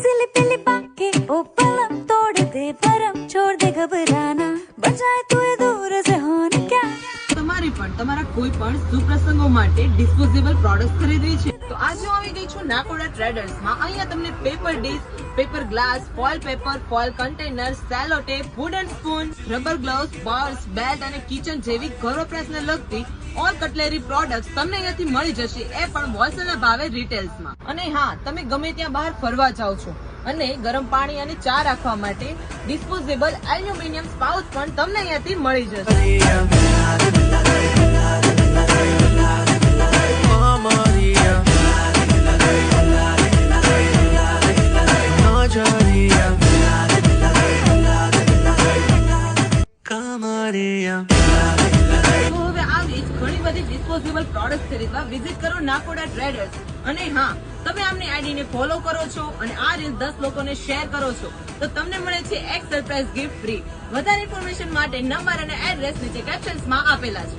सिली पिली बाकी ओ पलम तोड़ दे भरम छोड़ दे घबराना बचाए तू ये दूर से होने क्या તમારે પણ તમારા કોઈ પણ સુપ્રસંગો માટે ડિસ્પોઝેબલ પ્રોડક્ટ ખરીદવી છે તો આજે હું આવી ગઈ છું નાકોડા ટ્રેડર્સ માં. અહીંયા તમને paper dish, paper glass, foil paper, foil container, cello tape, wooden spoon, rubber gloves, purse, belt અને કિચન જેવી ઘર વપરાશને લગતી ઓલ કટલેરી પ્રોડક્ટ્સ તમને અહીંયાથી મળી જશે, એ પણ હોલસેલના ભાવે રિટેલ્સમાં. અને હા, તમે ગમે ત્યાં બહાર ફરવા જાઓ છો અને ગરમ પાણી અને ચા રાખવા માટે ડિસ્પોઝેબલ એલ્યુમિનિયમ સ્પાઉચ પણ તમને અહીંયાથી મળી જશે. તો હવે આવી જ ઘણી બધી ડિસ્પોઝેબલ પ્રોડક્ટ ખરીદવા વિઝિટ કરો નાકોડા ટ્રેડર્સ. અને હા, તમે આમની આઈડીને ફોલો કરો છો અને આ રીલ 10 લોકોને શેર કરો છો તો તમને મળે છે એક સરપ્રાઈઝ ગિફ્ટ ફ્રી. વધારે ઇન્ફોર્મેશન માટે નંબર અને એડ્રેસ નીચે કેપ્શન્સમાં આપેલા છે.